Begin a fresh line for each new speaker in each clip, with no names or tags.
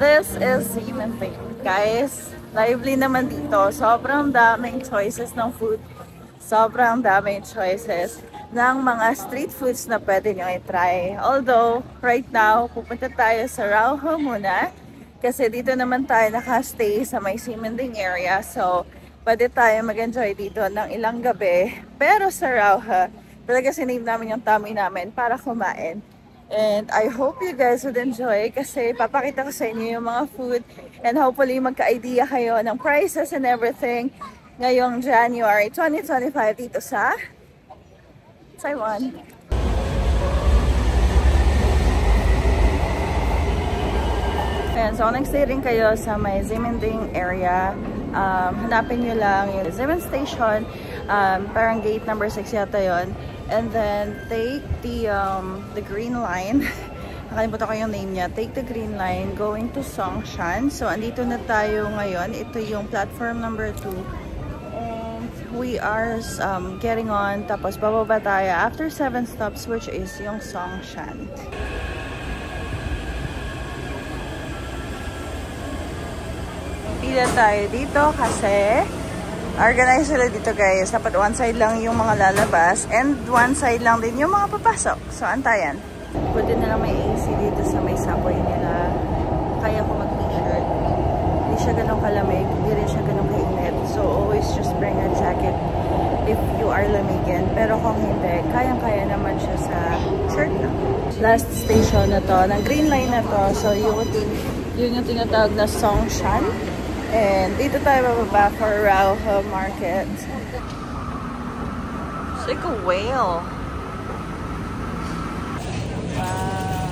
This is Ximending. Guys, lively naman dito. Sobrang daming choices ng food. Sobrang daming choices ng mga street foods na pwede nyo i-try. Although, right now, pupunta tayo sa Rauho muna. Kasi dito naman tayo nakastay sa may Ximending area. So, pwede tayo mag-enjoy dito ng ilang gabi. Pero sa Rauho, talaga sinave namin yung tummy namin para kumain. And I hope you guys would enjoy kasi papakita ko sa inyo yung mga food and hopefully magka-idea kayo ng prices and everything ngayong January 2025 dito sa Taiwan. And so nag-stay rin kayo sa may Ximending area. Hanapin nyo lang yung Ximen Station. Parang gate number 6 yata yon. And then take the green line. Nakalimutan ko yung name niya. Take the green line going to Songshan. So andito na tayo ngayon. Ito yung platform number 2. And we are getting on. Tapos bababa tayo after 7 stops, which is yung Songshan. Pila tayo dito kasi organize sila dito guys. Dapat one side lang yung mga lalabas and one side lang din yung mga papasok. So, antayan. Pwede na lang may AC dito sa may subway nila. Kaya ko mag-t-shirt. Hindi siya ganun kalamig. Hindi rin siya ganun kainit. So, always just bring a jacket if you are lamigin. Pero kung hindi, kayang-kaya naman siya sa shirt lang. Last station na to, ng green line na to. So, yun yung tinatawag na Songshan. And dito tayo bababa for Rauho Market. It's like a whale. Wow.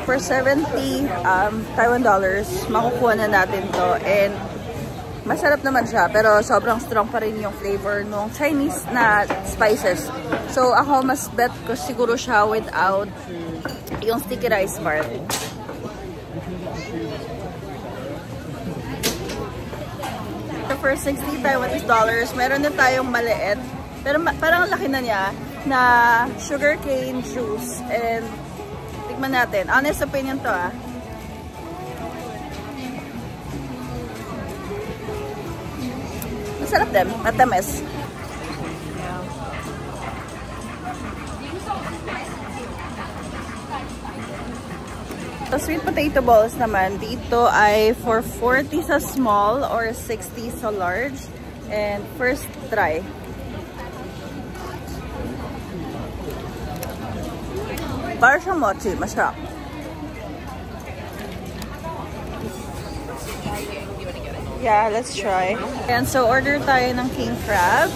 For 70 Taiwan dollars, makukuha na natin to. And masarap naman siya, pero sobrang strong pa rin yung flavor ng Chinese na spices. So, ako mas bet ko siguro siya without yung sticky rice part. So, for 60 Taiwanese dollars, meron na tayong maliit. Pero parang laki na niya na sugarcane juice. And, tikman natin. Honest opinion to ah. Masarap din. Matamis. The sweet potato balls naman, dito ay for 40 sa small or 60 sa large. And first try. Para siyang mochi. Masarap. Yeah, let's try. And so, order tayo ng king crab.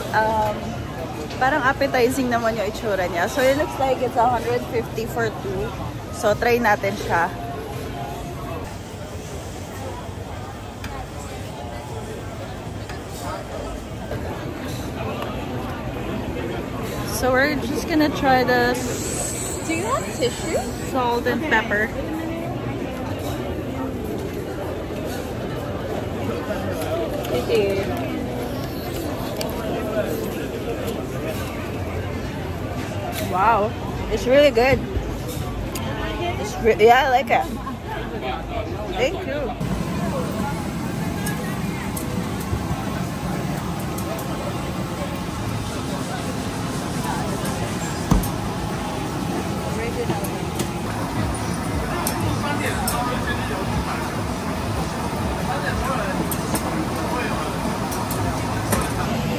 Parang appetizing naman yung itsura niya. So, it looks like it's 150 for 2. So, try natin siya. So, we're just gonna try this. Do you want tissue? Salt and pepper. Wow, it's really good. Yeah, I like it. Thank you.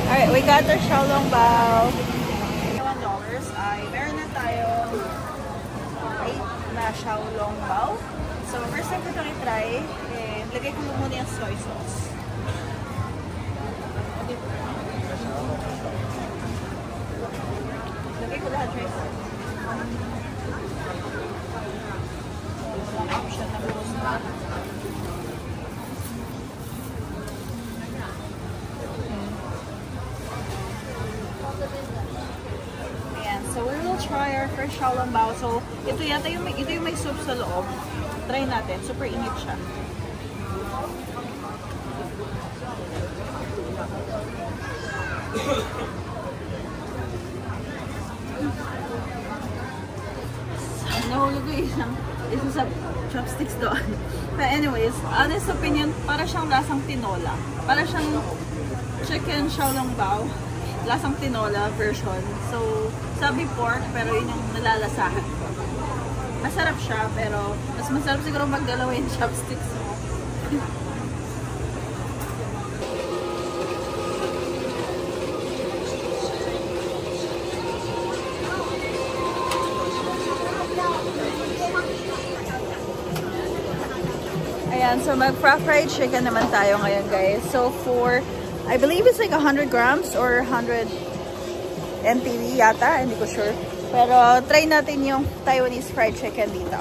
Alright, we got the xiaolong bao. $1 ay meron na tayo 8 na xiaolong bao. So, first time ko ito i-try, lagay ko muna yung soy sauce. Lagay ko lahat soy sauce. Walang option na close na. So we will try our first xiaolong bao. So ito yata yung may soup sa loob. Try natin. Super init siya. Nahulog ko isa sa chopsticks doon. But anyways, honest opinion, para siyang lasang tinola. Para siyang chicken xiaolongbao. Lasang tinola version. So, sabi pork, pero yun yung nalalasahan ko. Masarap siya, pero mas masarap siguro magdalawa yung chopsticks. Ayan, so mag-fried chicken naman tayo ngayon, guys. So for, I believe it's like 100 grams or 100 NTD yata, hindi ko sure. Pero try natin yung Taiwanese fried chicken dito.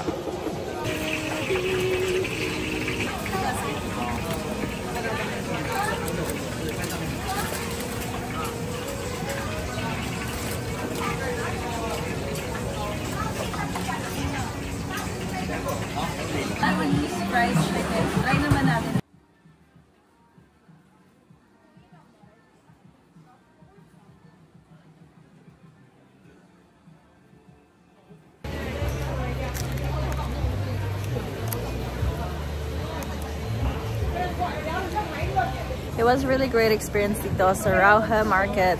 Taiwanese fried chicken. Try naman natin. It was really great experience dito sa Rauha Market.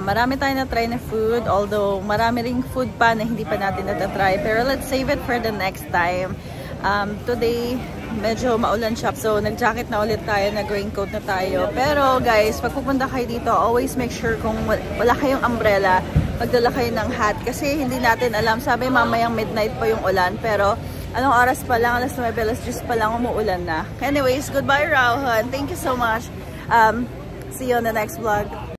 Marami tayong na-try na food, although marami ring food pa na hindi pa natin natatry. Pero let's save it for the next time. Today, medyo maulan siya. So, nag-jacket na ulit tayo, nag-raincoat na tayo. Pero guys, pag pupunta kayo dito, always make sure kung wala kayong umbrella, magdala kayo ng hat. Kasi hindi natin alam. Sabi mamayang midnight pa yung ulan. Pero anong oras pa lang, alas 9, alas 10 pa lang umuulan na. Anyways, goodbye Rauha. Thank you so much. See you on the next vlog.